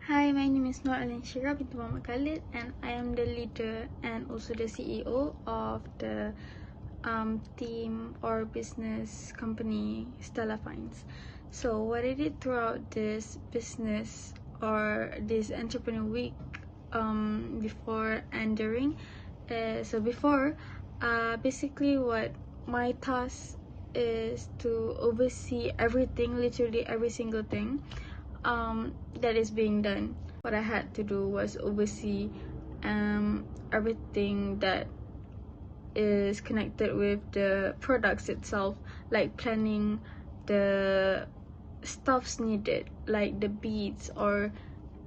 Hi, my name is Noor Shira binti Muhammad Khalid, and I am the leader and also the CEO of the team or business company Stella Finds. So what I did throughout this business or this entrepreneur week before and during, basically what my task is to oversee everything, literally every single thing that is being done. What I had to do was oversee everything that is connected with the products itself, like planning the stuffs needed, like the beads or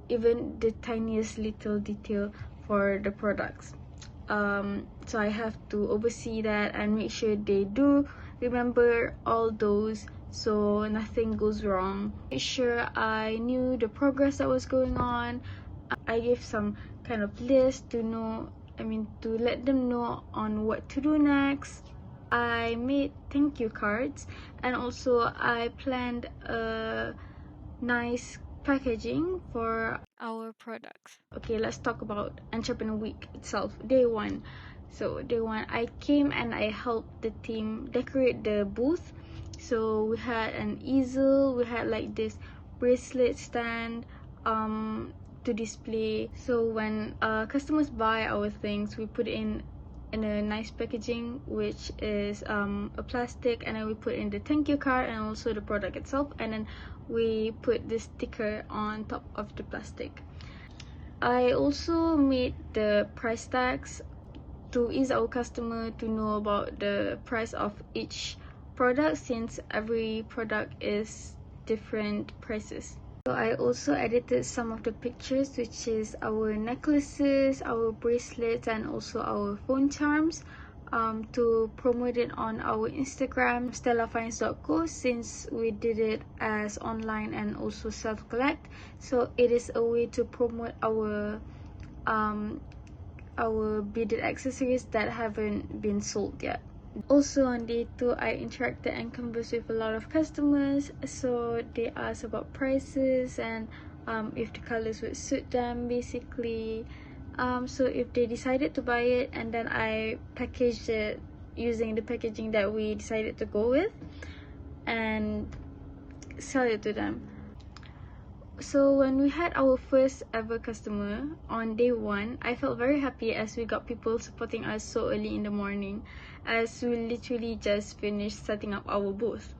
even the tiniest little detail for the products. So I have to oversee that and make sure they do remember all those so nothing goes wrong. Make sure I knew the progress that was going on. I gave some kind of list to let them know on what to do next. I made thank you cards, and also I planned a nice packaging for our products. Okay, let's talk about Entrepreneur Week itself. Day one. So day one, I came and I helped the team decorate the booth. So we had an easel, we had like this bracelet stand to display. So when customers buy our things, we put in a nice packaging, which is a plastic, and then we put in the thank you card and also the product itself, and then we put this sticker on top of the plastic. I also made the price tags to ease our customer to know about the price of each product, since every product is different prices. So I also edited some of the pictures, which is our necklaces, our bracelets, and also our phone charms, to promote it on our Instagram, stellafinds.co, since we did it as online and also self-collect. So it is a way to promote our beaded accessories that haven't been sold yet. Also on day 2, I interacted and conversed with a lot of customers, so they asked about prices and if the colors would suit them, basically. So if they decided to buy it, and then I packaged it using the packaging that we decided to go with and sell it to them. So when we had our first ever customer on day 1, I felt very happy as we got people supporting us so early in the morning, as we literally just finished setting up our booth,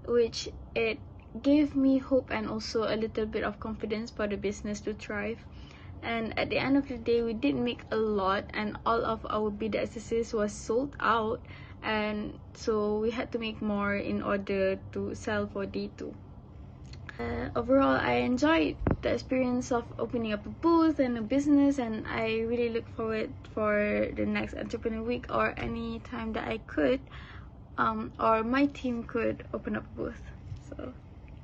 which it gave me hope and also a little bit of confidence for the business to thrive. And at the end of the day, we did make a lot, and all of our beaded accessories was sold out, and so we had to make more in order to sell for day 2. Overall, I enjoyed the experience of opening up a booth and a business, and I really look forward for the next Entrepreneur Week or any time that I could or my team could open up a booth. So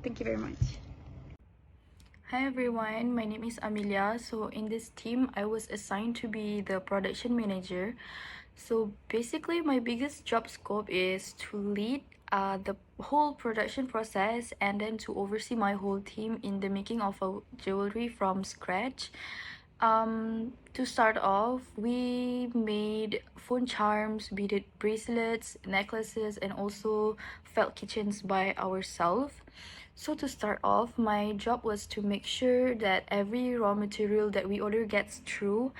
thank you very much. Hi everyone, my name is Amelia. So in this team, I was assigned to be the production manager. So basically, my biggest job scope is to lead the whole production process, and then to oversee my whole team in the making of a jewelry from scratch. To start off, we made phone charms, beaded bracelets, necklaces, and also felt kitchens by ourselves. So to start off, my job was to make sure that every raw material that we order gets through,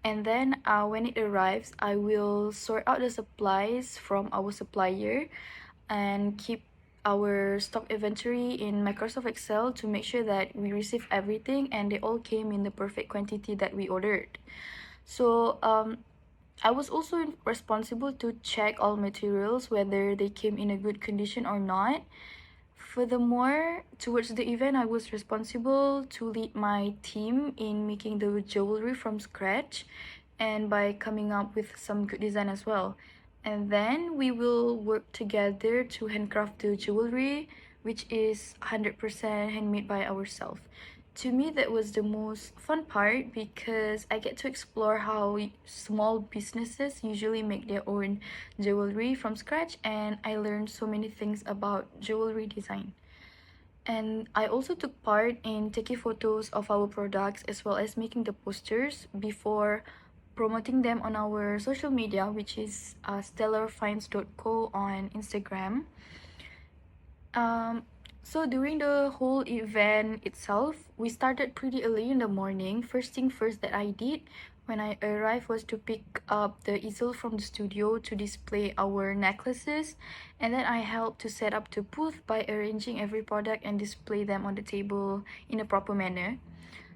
and then when it arrives, I will sort out the supplies from our supplier and keep our stock inventory in Microsoft Excel to make sure that we receive everything and they all came in the perfect quantity that we ordered. So I was also responsible to check all materials, whether they came in a good condition or not. Furthermore, towards the event, I was responsible to lead my team in making the jewelry from scratch and by coming up with some good design as well. And then we will work together to handcraft the jewelry, which is 100% handmade by ourselves. To me, that was the most fun part because I get to explore how small businesses usually make their own jewelry from scratch, and I learned so many things about jewelry design. And I also took part in taking photos of our products as well as making the posters before promoting them on our social media, which is stellarfinds.co on Instagram. Um, so during the whole event itself, we started pretty early in the morning. First thing first that I did when I arrived was to pick up the easel from the studio to display our necklaces, and then I helped to set up the booth by arranging every product and display them on the table in a proper manner.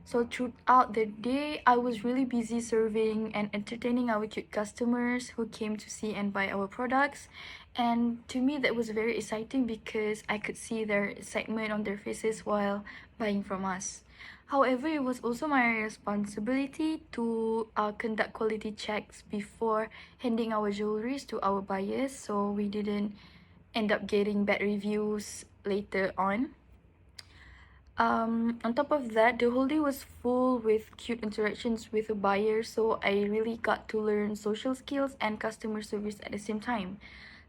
So throughout the day, I was really busy serving and entertaining our cute customers who came to see and buy our products. And to me, that was very exciting because I could see their excitement on their faces while buying from us. However, it was also my responsibility to conduct quality checks before handing our jewelries to our buyers, so we didn't end up getting bad reviews later on. On top of that, the whole day was full with cute interactions with the buyer, so I really got to learn social skills and customer service at the same time.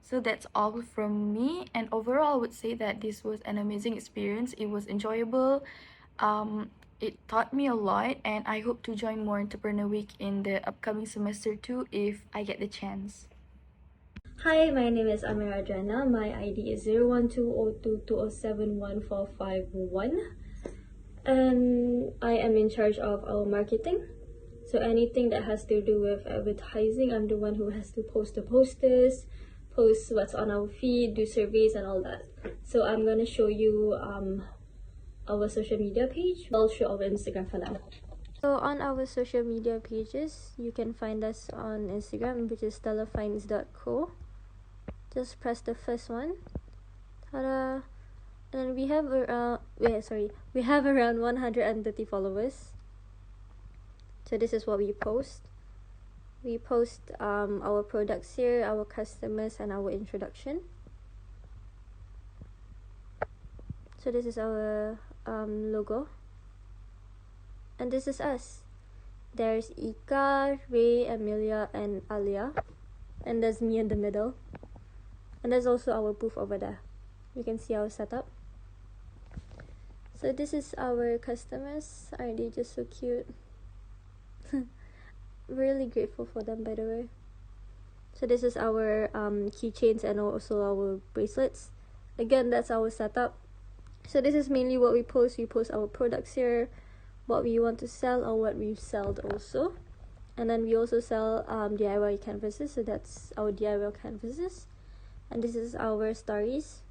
So that's all from me, and overall I would say that this was an amazing experience. It was enjoyable. It taught me a lot, and I hope to join more Entrepreneur Week in the upcoming semester too if I get the chance. Hi, my name is Amira Jana. My ID is 0120220714551. And I am in charge of our marketing. So anything that has to do with advertising, I'm the one who has to post the posters, post what's on our feed, do surveys and all that. So I'm gonna show you our social media page. I'll show our Instagram for now. So on our social media pages, you can find us on Instagram, which is stellarfinds.co. Just press the first one. Ta-da! And we have we have around 130 followers. So this is what we post. We post our products here, our customers, and our introduction. So this is our logo. And this is us. There's Ika, Ray, Amelia, and Alia. And there's me in the middle. And there's also our booth over there. You can see our setup. So this is our customers. Aren't they just so cute? Really grateful for them, by the way. So this is our keychains and also our bracelets. Again, that's our setup. So this is mainly what we post. We post our products here, what we want to sell or what we've sold also. And then we also sell DIY canvases. So that's our DIY canvases. And this is our stories.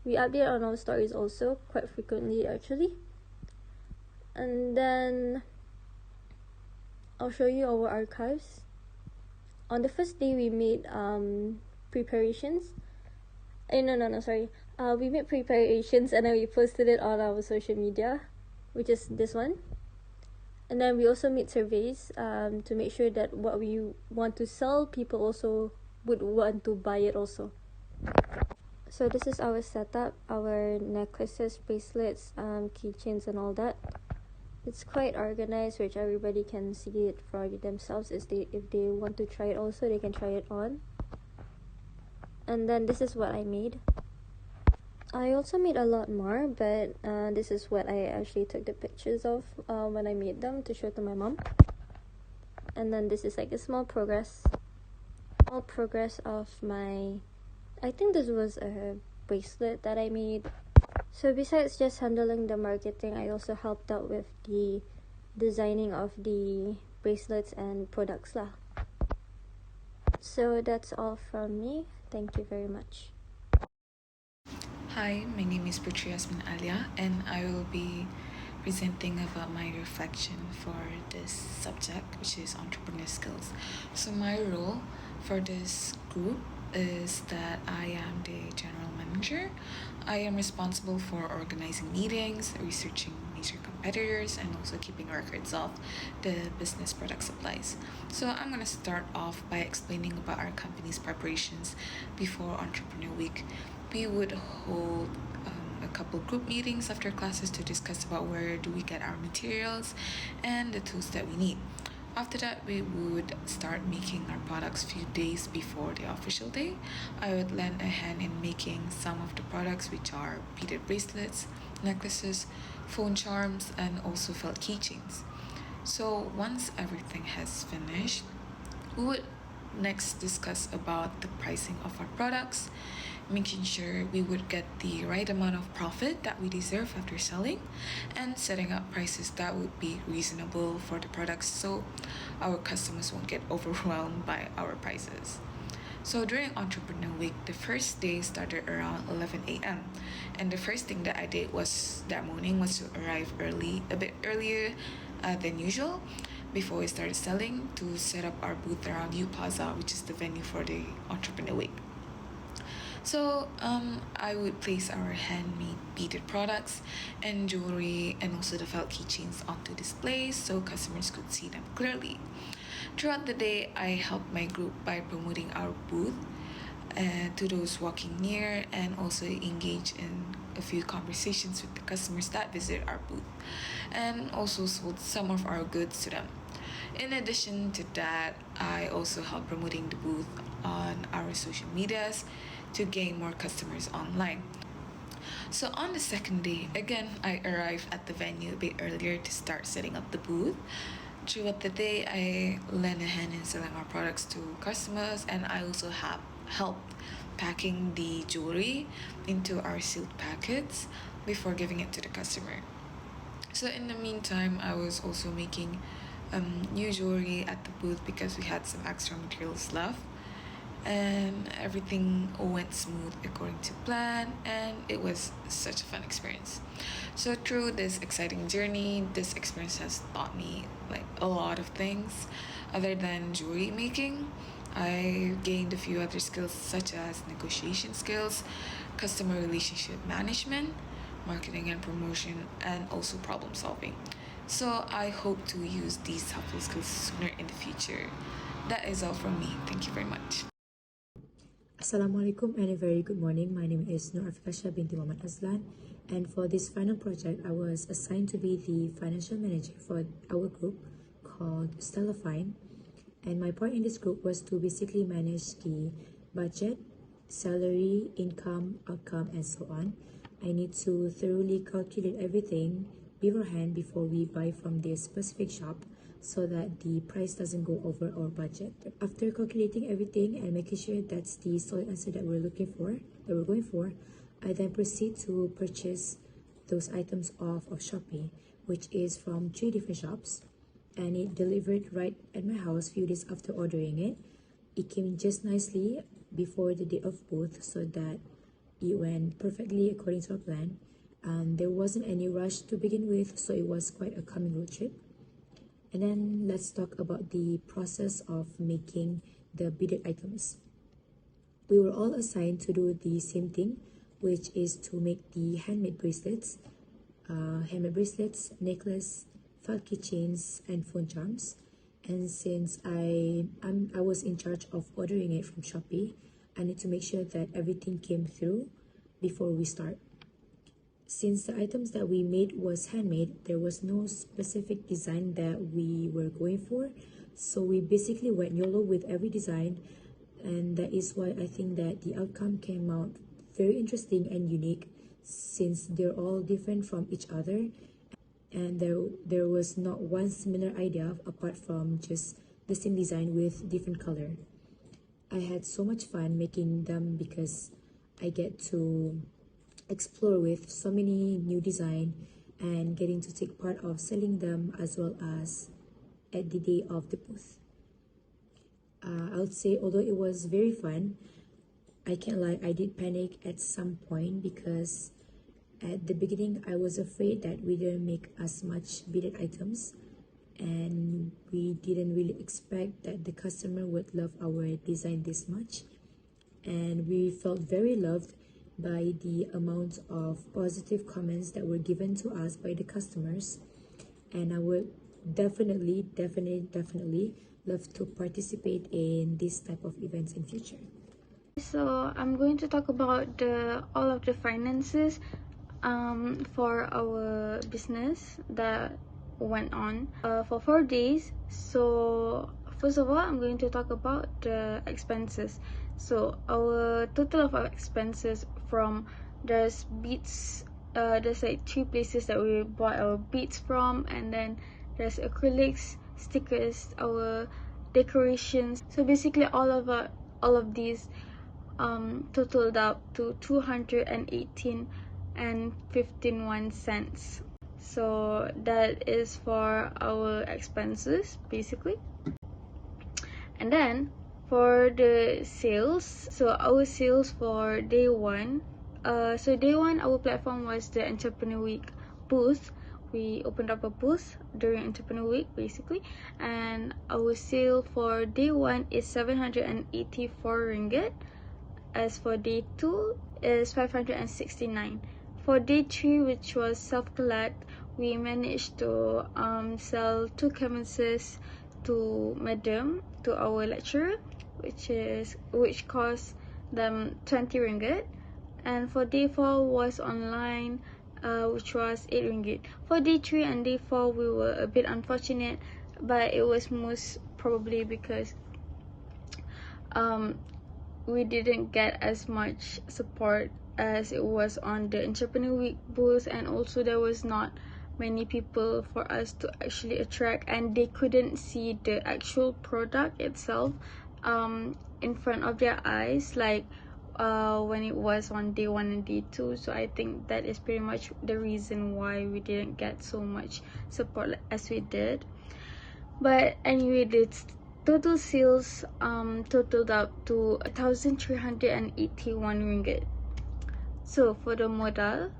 We update on our stories also quite frequently actually. And then I'll show you our archives. On the first day we made preparations. We made preparations and then we posted it on our social media, which is this one. And then we also made surveys to make sure that what we want to sell, people also would want to buy it also. So this is our setup, our necklaces, bracelets, keychains and all that. It's quite organized, which everybody can see it for themselves. If they want to try it also, they can try it on. And then this is what I made. I also made a lot more, but this is what I actually took the pictures of when I made them to show to my mom. And then this is like a small progress of my, I think this was a bracelet that I made. So besides just handling the marketing, I also helped out with the designing of the bracelets and products lah. So that's all from me. Thank you very much. Hi, my name is Putri Yasmin Alia, and I will be presenting about my reflection for this subject, which is entrepreneur skills. So my role for this group is that I am the general manager. I am responsible for organizing meetings, researching major competitors, and also keeping records of the business product supplies. So I'm going to start off by explaining about our company's preparations before Entrepreneur Week. We would hold a couple group meetings after classes to discuss about where do we get our materials and the tools that we need. After that, we would start making our products few days before the official day. I would lend a hand in making some of the products, which are beaded bracelets, necklaces, phone charms, and also felt keychains. So once everything has finished, we would next discuss about the pricing of our products, making sure we would get the right amount of profit that we deserve after selling, and setting up prices that would be reasonable for the products so our customers won't get overwhelmed by our prices. So during Entrepreneur Week, the first day started around 11 a.m. And the first thing that I did was that morning was to arrive early, a bit earlier than usual, before we started selling, to set up our booth around U Plaza, which is the venue for the Entrepreneur Week. So I would place our handmade beaded products and jewelry and also the felt keychains onto displays so customers could see them clearly. Throughout the day, I helped my group by promoting our booth to those walking near, and also engage in a few conversations with the customers that visit our booth, and also sold some of our goods to them. In addition to that, I also helped promoting the booth on our social medias to gain more customers online. So on the second day, again, I arrived at the venue a bit earlier to start setting up the booth. Throughout the day, I lent a hand in selling our products to customers, and I also have helped packing the jewelry into our sealed packets before giving it to the customer. So in the meantime, I was also making new jewelry at the booth because we had some extra materials left, and everything went smooth according to plan, and it was such a fun experience. So through this exciting journey, this experience has taught me like a lot of things other than jewelry making. I gained a few other skills such as negotiation skills, customer relationship management, marketing and promotion, and also problem solving. So I hope to use these helpful skills sooner in the future. That is all from me. Thank you very much. Assalamualaikum and a very good morning. My name is Nur Afikasha binti Muhammad Azlan, and for this final project, I was assigned to be the financial manager for our group called Stella Fine. And my part in this group was to basically manage the budget, salary, income, outcome, and so on. I need to thoroughly calculate everything beforehand before we buy from this specific shop, so that the price doesn't go over our budget. After calculating everything and making sure that's the solid answer that we're going for, I then proceed to purchase those items off of Shopee, which is from 3 different shops, and it delivered right at my house few days after ordering it. It came just nicely before the day of both, so that it went perfectly according to our plan. There wasn't any rush to begin with, so it was quite a calming road trip. And then let's talk about the process of making the beaded items. We were all assigned to do the same thing, which is to make the handmade bracelets, necklace, felt keychains, and phone charms. And since I was in charge of ordering it from Shopee, I need to make sure that everything came through before we start. Since the items that we made was handmade, there was no specific design that we were going for. So we basically went YOLO with every design, and that is why I think that the outcome came out very interesting and unique, since they're all different from each other, and there was not one similar idea apart from just the same design with different color. I had so much fun making them because I get to explore with so many new design and getting to take part of selling them as well as at the day of the booth. I would say, although it was very fun, I can't lie, I did panic at some point because at the beginning I was afraid that we didn't make as much beaded items, and we didn't really expect that the customer would love our design this much. And we felt very loved by the amount of positive comments that were given to us by the customers, and I would definitely love to participate in this type of events in future. So I'm going to talk about all of the finances for our business that went on for 4 days. So first of all, I'm going to talk about the expenses. So our total of our expenses from there's beads, there's like 3 places that we bought our beads from, and then there's acrylics, stickers, our decorations. So basically all of these totaled up to 218 and 51 cents. So that is for our expenses basically. And then for the sales, so our sales for day one, so day one our platform was the Entrepreneur Week booth. We opened up a booth during Entrepreneur Week basically, and our sale for day one is 784 ringgit. As for day 2 is 569. For day 3, which was self-collect, we managed to sell 2 canvases to Madam, to our lecturer, which cost them 20 ringgit. And for day 4 was online, which was 8 ringgit. For day 3 and day 4, we were a bit unfortunate, but it was most probably because we didn't get as much support as it was on the Entrepreneur Week booth, and also there was not many people for us to actually attract, and they couldn't see the actual product itself in front of their eyes like when it was on day 1 and day 2. So I think that is pretty much the reason why we didn't get so much support as we did. But anyway, the total sales totaled up to 1,381 ringgit. So for the modal,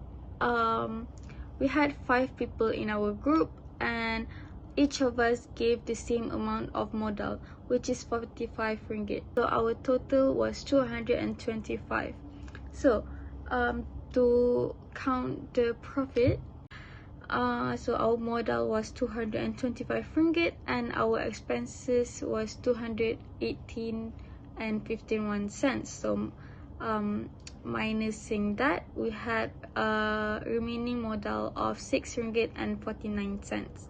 we had 5 people in our group, and each of us gave the same amount of modal, which is 45 ringgit. So our total was 225. So to count the profit, so our modal was 225 ringgit and our expenses was 218 and 51 cents. So minusing that, we had a remaining modal of 6 ringgit and 49 cents.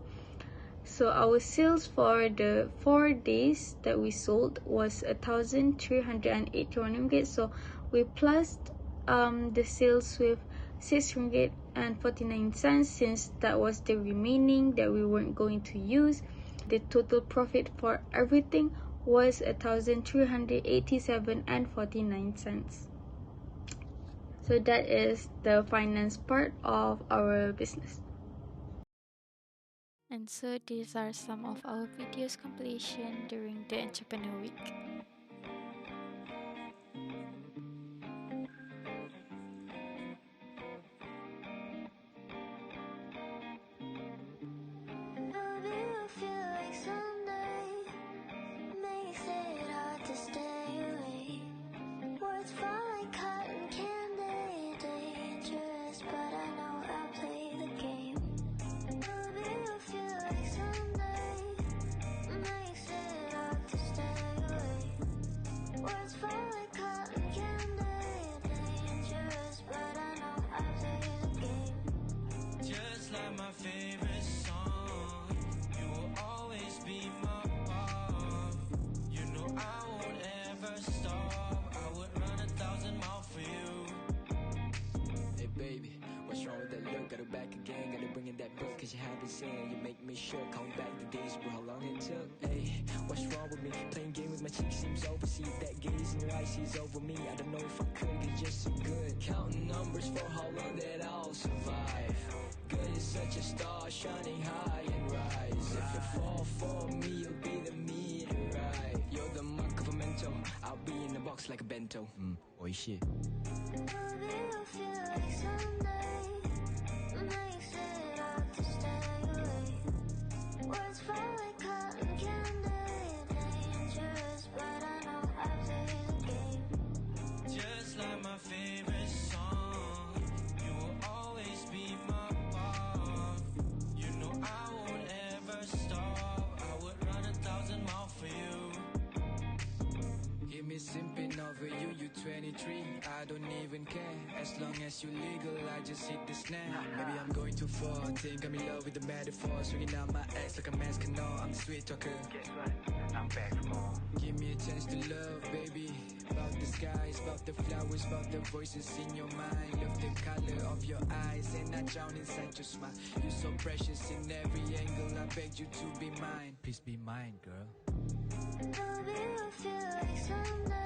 So our sales for the 4 days that we sold was 1,381 ringgit. So we plus the sales with 6 ringgit and 49 cents, since that was the remaining that we weren't going to use. The total profit for everything was 1,387 and 49 cents. So that is the finance part of our business. And so these are some of our videos completion during the Entrepreneur Week. Cause you haven't seen, you make me shook. Count back the days, bro, how long it took. Hey, what's wrong with me? Playing game with my cheek seems over. See that gaze in your eyes sees over me. I don't know if I could, cause you're so good. Counting numbers for how long that I'll survive. Good is such a star, shining high and rise. If you fall for me, you'll be the meteorite. You're the mark of a mentor, I'll be in the box like a bento. Oi shit. Simping over you, you 23. I don't even care. As as long as you legal, I just hit the snap. Maybe I'm going too far, think I'm in love with the metaphor. Swinging out my ass like a man's canoe. I'm the sweet talker. Guess what? I'm back for more. Give me a chance to love, baby. About the skies, about the flowers, about the voices in your mind. Love the color of your eyes, and I drown inside your smile. You're so precious in every angle. I beg you to be mine. Please be mine, girl. Baby, I feel like some